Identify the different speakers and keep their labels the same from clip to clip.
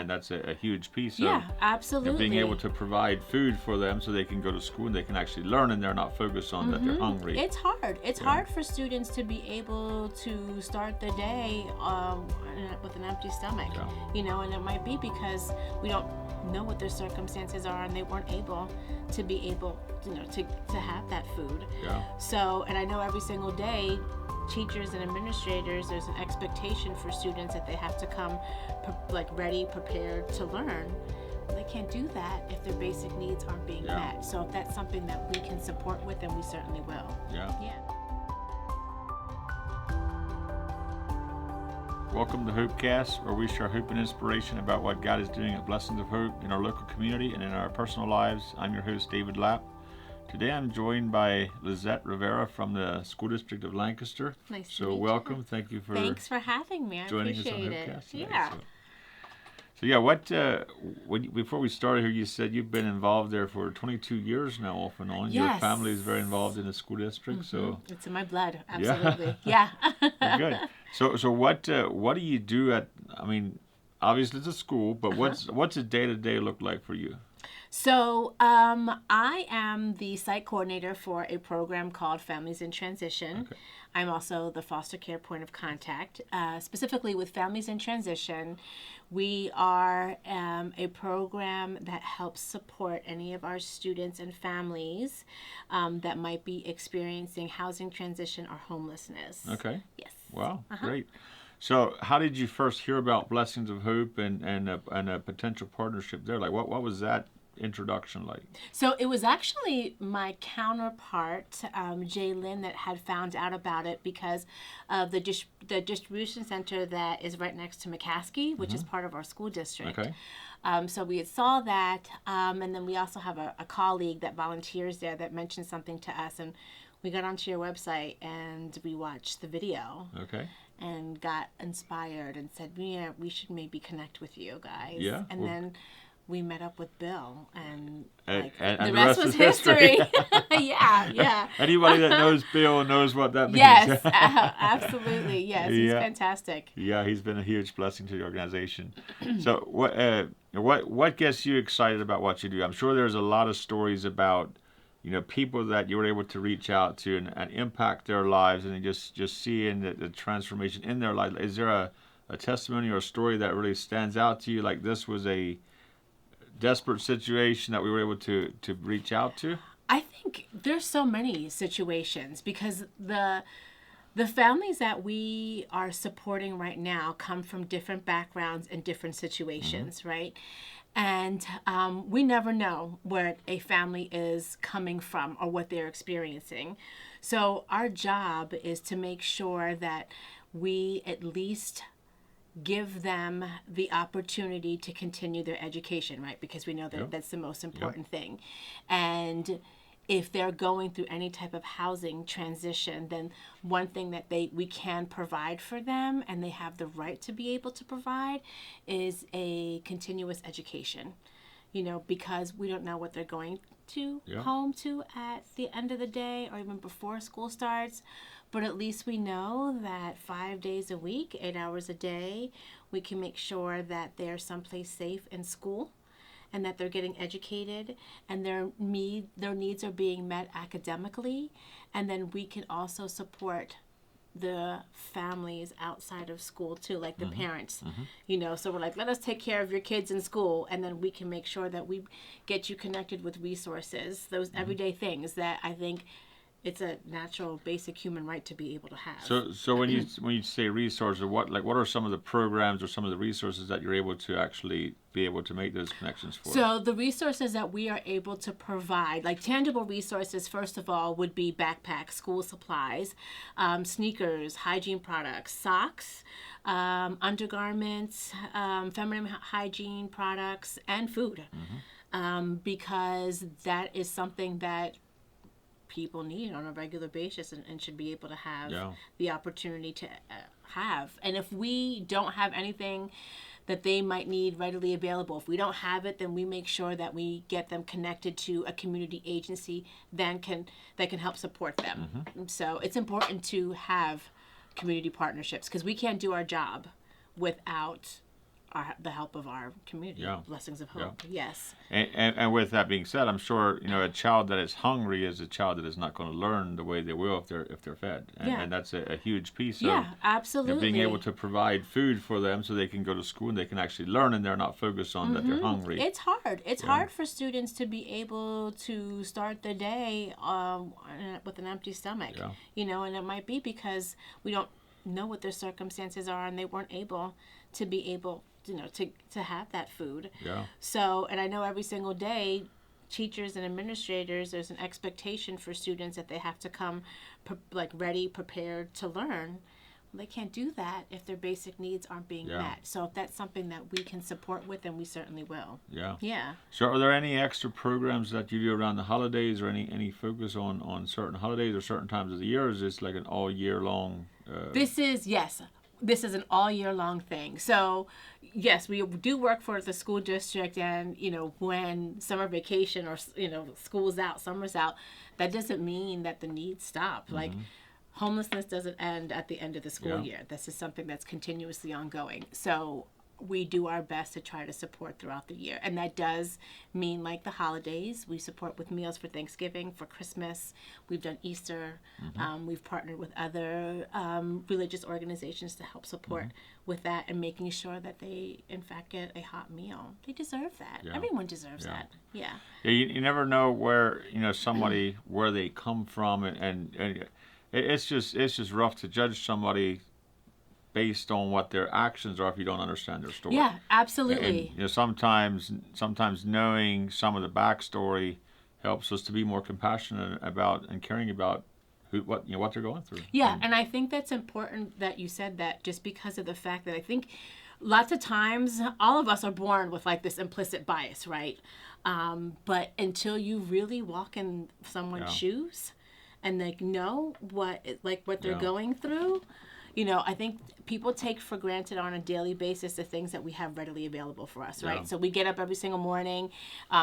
Speaker 1: and that's a huge piece
Speaker 2: Yeah,
Speaker 1: of
Speaker 2: absolutely.
Speaker 1: being able to provide food for them so they can go to school and they can actually learn and they're not focused on that they're hungry.
Speaker 2: It's hard. It's hard for students to be able to start the day with an empty stomach, and it might be because we don't know what their circumstances are and they weren't able to to have that food. So, and I know every single day teachers and administrators, there's an expectation for students that they have to come ready, prepared to learn. They can't do that if their basic needs aren't being met. So if that's something that we can support with, then we certainly will.
Speaker 1: Welcome to Hopecast, where we share hope and inspiration about what God is doing at Blessings of Hope in our local community and in our personal lives. I'm your host, David Lapp. Today I'm joined by Lisette Rivera from the School District of Lancaster.
Speaker 2: Nice to meet you.
Speaker 1: Welcome. Thank you for
Speaker 2: Thanks for having me. I
Speaker 1: joining us on
Speaker 2: appreciate
Speaker 1: Hopecast
Speaker 2: it.
Speaker 1: today. Before we started here, you said you've been involved there for 22 years now, off and on.
Speaker 2: Yes.
Speaker 1: Your family is very involved in the school district, so
Speaker 2: it's in my blood. Absolutely. Yeah.
Speaker 1: Good. So what do you do at? I mean, obviously it's a school, but what's a day-to-day look like for you?
Speaker 2: So I am the site coordinator for a program called Families in Transition.
Speaker 1: Okay.
Speaker 2: I'm also the foster care point of contact. Specifically with Families in Transition, we are a program that helps support any of our students and families that might be experiencing housing transition or homelessness.
Speaker 1: Okay.
Speaker 2: Yes.
Speaker 1: Wow, great. So how did you first hear about Blessings of Hope and a potential partnership there? Like what was that introduction like?
Speaker 2: So it was actually my counterpart, Jay Lynn, that had found out about it because of the distribution center that is right next to McCaskey, which is part of our school district.
Speaker 1: Okay.
Speaker 2: So we had saw that, and then we also have a colleague that volunteers there that mentioned something to us, and we got onto your website and we watched the video.
Speaker 1: Okay.
Speaker 2: And got inspired and said, yeah, we should maybe connect with you guys.
Speaker 1: Yeah.
Speaker 2: And then we met up with Bill, and
Speaker 1: the
Speaker 2: rest was history. Yeah.
Speaker 1: Anybody that knows Bill knows what that means.
Speaker 2: Yes, absolutely. Yes, he's fantastic.
Speaker 1: Yeah, he's been a huge blessing to the organization. So, what gets you excited about what you do? I'm sure there's a lot of stories about people that you were able to reach out to and impact their lives, and just seeing the transformation in their lives. Is there a testimony or a story that really stands out to you? Like this was a desperate situation that we were able to reach out to?
Speaker 2: I think there's so many situations because the families that we are supporting right now come from different backgrounds and different situations, right? And we never know where a family is coming from or what they're experiencing. So our job is to make sure that we at least give them the opportunity to continue their education, right? Because we know that that's the most important thing. And if they're going through any type of housing transition, then one thing that we can provide for them, and they have the right to be able to provide, is a continuous education. Because we don't know what they're going to home to at the end of the day or even before school starts. But at least we know that 5 days a week, 8 hours a day, we can make sure that they're someplace safe in school and that they're getting educated and their needs are being met academically. And then we can also support the families outside of school too, like the parents, so we're like, let us take care of your kids in school, and then we can make sure that we get you connected with resources, those everyday things that I think it's a natural, basic human right to be able to have.
Speaker 1: So when you say resources, what are some of the programs or some of the resources that you're able to actually be able to make those connections for?
Speaker 2: So the resources that we are able to provide, like tangible resources, first of all, would be backpacks, school supplies, sneakers, hygiene products, socks, undergarments, feminine hygiene products, and food, because that is something that people need on a regular basis and should be able to have the opportunity to have. And if we don't have anything that they might need readily available, if we don't have it, then we make sure that we get them connected to a community agency that can help support them. So it's important to have community partnerships because we can't do our job without the help of our community.
Speaker 1: Yeah.
Speaker 2: Blessings of
Speaker 1: Yeah.
Speaker 2: Hope. Yes.
Speaker 1: And with that being said, I'm sure a child that is hungry is a child that is not going to learn the way they will if they're fed, and that's a huge piece of
Speaker 2: Yeah, absolutely.
Speaker 1: being able to provide food for them so they can go to school and they can actually learn and they're not focused on that they're hungry.
Speaker 2: It's hard. It's hard for students to be able to start the day with an empty stomach.
Speaker 1: Yeah.
Speaker 2: And it might be because we don't know what their circumstances are and they weren't able to be able to have that food.
Speaker 1: Yeah.
Speaker 2: So, and I know every single day teachers and administrators, there's an expectation for students that they have to come ready, prepared to learn. Well, they can't do that if their basic needs aren't being met. So if that's something that we can support with, then we certainly will.
Speaker 1: Yeah.
Speaker 2: Yeah.
Speaker 1: So are there any extra programs that you do around the holidays, or any focus on certain holidays or certain times of the year? Or is this like an all year long?
Speaker 2: This is an all year long thing. So yes, we do work for the school district, and when summer vacation or school's out, summer's out, that doesn't mean that the needs stop. Like homelessness doesn't end at the end of the school year. This is something that's continuously ongoing. So we do our best to try to support throughout the year. And that does mean like the holidays. We support with meals for Thanksgiving, for Christmas. We've done Easter. We've partnered with other religious organizations to help support with that and making sure that they, in fact, get a hot meal. They deserve that.
Speaker 1: Yeah.
Speaker 2: Everyone deserves that. Yeah.
Speaker 1: Yeah, you never know where, somebody, where they come from. And it's just rough to judge somebody based on what their actions are if you don't understand their story.
Speaker 2: Yeah, absolutely.
Speaker 1: And, sometimes knowing some of the backstory helps us to be more compassionate about and caring about what they're going through.
Speaker 2: Yeah, and I think that's important that you said that, just because of the fact that I think lots of times all of us are born with like this implicit bias, right? But until you really walk in someone's shoes and know what they're going through, I think people take for granted on a daily basis the things that we have readily available for us, right? So we get up every single morning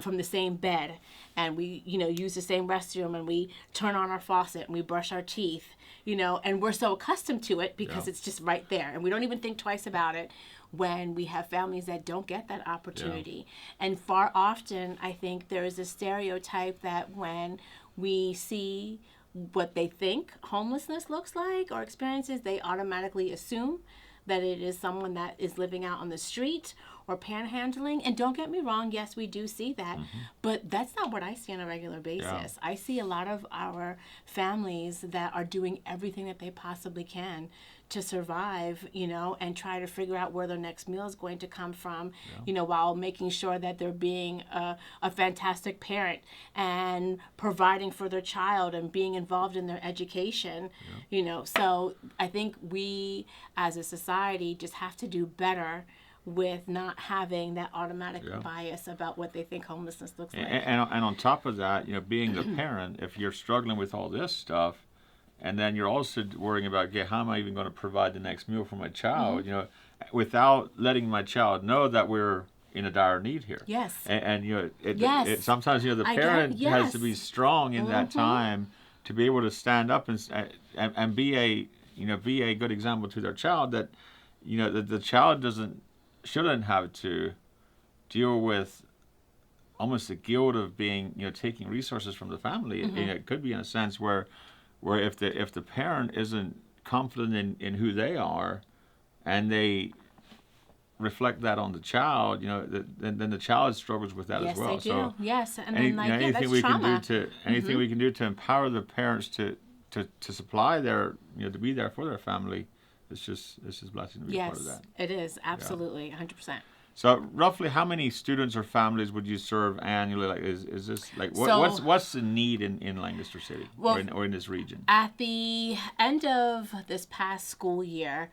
Speaker 2: from the same bed, and we, use the same restroom, and we turn on our faucet, and we brush our teeth, and we're so accustomed to it because it's just right there, and we don't even think twice about it when we have families that don't get that opportunity. And far often, I think there is a stereotype that when we see what they think homelessness looks like or experiences, they automatically assume that it is someone that is living out on the street or panhandling. And don't get me wrong, yes, we do see that, but that's not what I see on a regular basis. I see a lot of our families that are doing everything that they possibly can to survive, and try to figure out where their next meal is going to come from, while making sure that they're being a fantastic parent and providing for their child and being involved in their education, So I think we as a society just have to do better with not having that automatic bias about what they think homelessness looks like.
Speaker 1: And on top of that, being the parent, if you're struggling with all this stuff, and then you're also worrying about, okay, how am I even going to provide the next meal for my child, without letting my child know that we're in a dire need here.
Speaker 2: Yes.
Speaker 1: And sometimes, the parent has to be strong in that time to be able to stand up and be a good example to their child, that, that the child shouldn't have to deal with almost the guilt of being, taking resources from the family. It could be in a sense where if the parent isn't confident in who they are, and they reflect that on the child, then the child struggles with that as well.
Speaker 2: Yes, they do.
Speaker 1: So
Speaker 2: yes, and
Speaker 1: anything
Speaker 2: that's
Speaker 1: we
Speaker 2: trauma.
Speaker 1: anything we can do to empower the parents to supply their, to be there for their family, it's just a blessing to be a part of that.
Speaker 2: Yes, it is absolutely 100%.
Speaker 1: So roughly, how many students or families would you serve annually? Like, is this like what's the need in Lancaster City, or in this region?
Speaker 2: At the end of this past school year,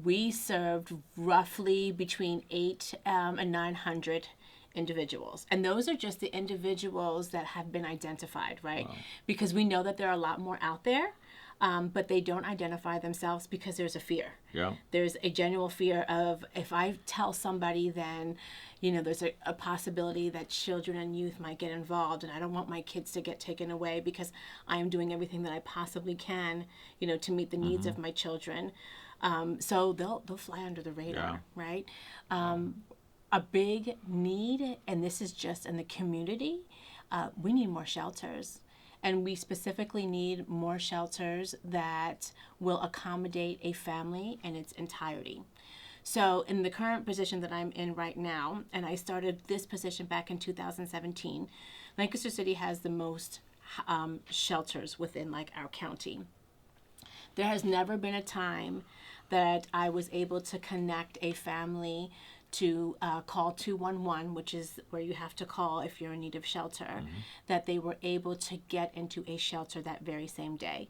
Speaker 2: we served roughly between 800 and 900 individuals, and those are just the individuals that have been identified, right? Wow. Because we know that there are a lot more out there. But they don't identify themselves because there's a fear.
Speaker 1: Yeah.
Speaker 2: There's a genuine fear of, if I tell somebody, then, there's a possibility that children and youth might get involved, and I don't want my kids to get taken away because I am doing everything that I possibly can, to meet the needs of my children. So they'll fly under the radar, right? A big need, and this is just in the community, we need more shelters. And we specifically need more shelters that will accommodate a family in its entirety. So in the current position that I'm in right now, and I started this position back in 2017, Lancaster City has the most shelters within like our county. There has never been a time that I was able to connect a family to call 211, which is where you have to call if you're in need of shelter, that they were able to get into a shelter that very same day.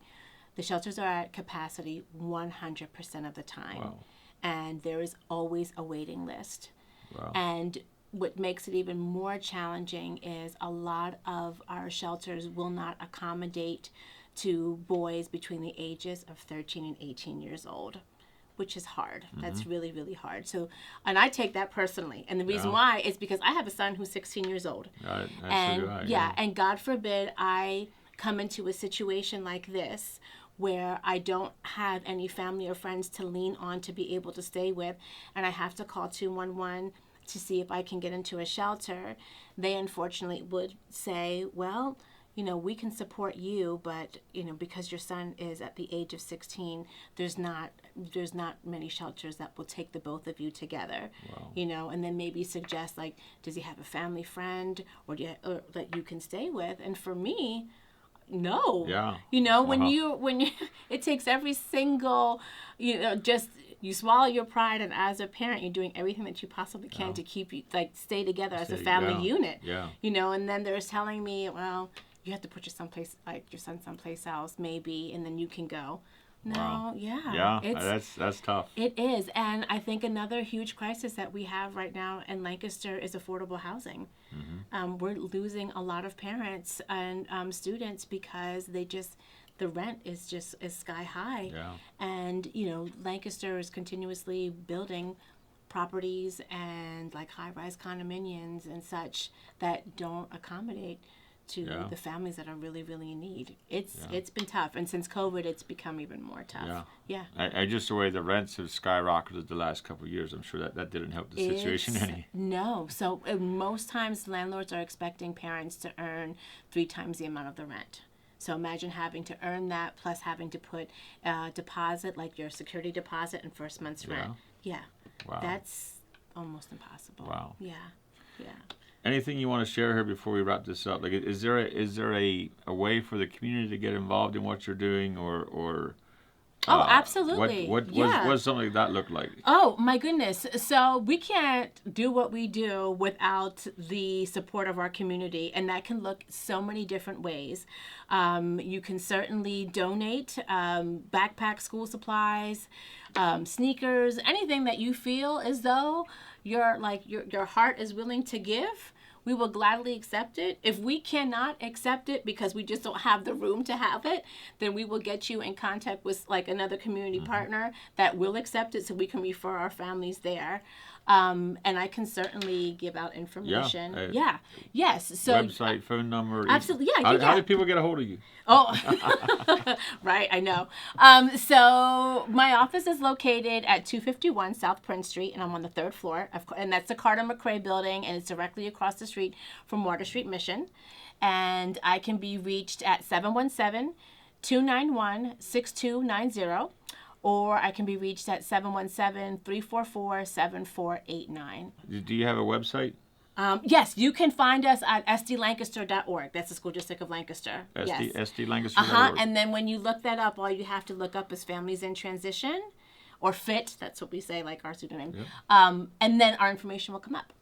Speaker 2: The shelters are at capacity 100% of the time.
Speaker 1: Wow.
Speaker 2: And there is always a waiting list.
Speaker 1: Wow.
Speaker 2: And what makes it even more challenging is a lot of our shelters will not accommodate to boys between the ages of 13 and 18 years old, which is hard. That's really, really hard. So, and I take that personally. And the reason why is because I have a son who's 16 years old. And God forbid I come into a situation like this where I don't have any family or friends to lean on to be able to stay with, and I have to call 211 to see if I can get into a shelter. They unfortunately would say, well, we can support you, but, because your son is at the age of 16, there's not many shelters that will take the both of you together.
Speaker 1: Wow.
Speaker 2: And then maybe suggest, like, does he have a family friend or that you can stay with? And for me, no.
Speaker 1: Yeah.
Speaker 2: When you it takes every single, just you swallow your pride, and as a parent, you're doing everything that you possibly can to keep you stay together as a family unit.
Speaker 1: Yeah.
Speaker 2: And then they're telling me, well, you have to put your son someplace else, maybe, and then you can go. No,
Speaker 1: wow.
Speaker 2: Yeah.
Speaker 1: That's tough.
Speaker 2: It is, and I think another huge crisis that we have right now in Lancaster is affordable housing. We're losing a lot of parents and students because the rent is sky high.
Speaker 1: Yeah.
Speaker 2: And Lancaster is continuously building properties and like high-rise condominiums and such that don't accommodate to the families that are really, really in need. It's been tough, and since COVID, it's become even more tough. Yeah.
Speaker 1: I just the way the rents have skyrocketed the last couple of years, I'm sure that didn't help the situation any.
Speaker 2: No. So most times landlords are expecting parents to earn 3 times the amount of the rent. So imagine having to earn that plus having to put a deposit, like your security deposit and first month's rent. Yeah.
Speaker 1: Wow.
Speaker 2: That's almost impossible.
Speaker 1: Wow.
Speaker 2: Yeah.
Speaker 1: Anything you want to share here before we wrap this up? Like, is there a way for the community to get involved in what you're doing, or
Speaker 2: absolutely.
Speaker 1: What does something like that look like?
Speaker 2: Oh my goodness! So we can't do what we do without the support of our community, and that can look so many different ways. You can certainly donate backpack, school supplies, sneakers, anything that you feel as though your heart is willing to give. We will gladly accept it. If we cannot accept it because we just don't have the room to have it, then we will get you in contact with like another community partner that will accept it so we can refer our families there. And I can certainly give out information. Yes. So
Speaker 1: website, phone number.
Speaker 2: Absolutely.
Speaker 1: How do people get a hold of you?
Speaker 2: Oh, right. I know. So my office is located at 251 South Prince Street, and I'm on the 3rd floor. And that's the Carter McRae building, and it's directly across the street from Water Street Mission. And I can be reached at 717-291-6290. Or I can be reached at 717-344-7489.
Speaker 1: Do you have a website?
Speaker 2: Yes, you can find us at sdlancaster.org. That's the School District of Lancaster.
Speaker 1: sdlancaster.org.
Speaker 2: And then when you look that up, all you have to look up is Families in Transition, or FIT. That's what we say, like our pseudonym.
Speaker 1: Yep.
Speaker 2: And then our information will come up.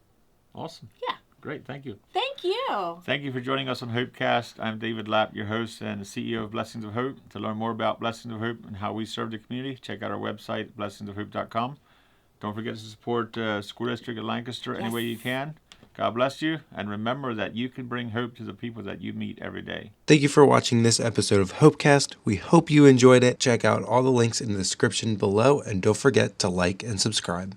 Speaker 1: Awesome.
Speaker 2: Yeah.
Speaker 1: Great. Thank you.
Speaker 2: Thank you.
Speaker 1: Thank you for joining us on Hopecast. I'm David Lapp, your host and the CEO of Blessings of Hope. To learn more about Blessings of Hope and how we serve the community, check out our website, blessingsofhope.com. Don't forget to support School District of Lancaster any way you can. God bless you, and remember that you can bring hope to the people that you meet every day.
Speaker 3: Thank you for watching this episode of Hopecast. We hope you enjoyed it. Check out all the links in the description below, and don't forget to like and subscribe.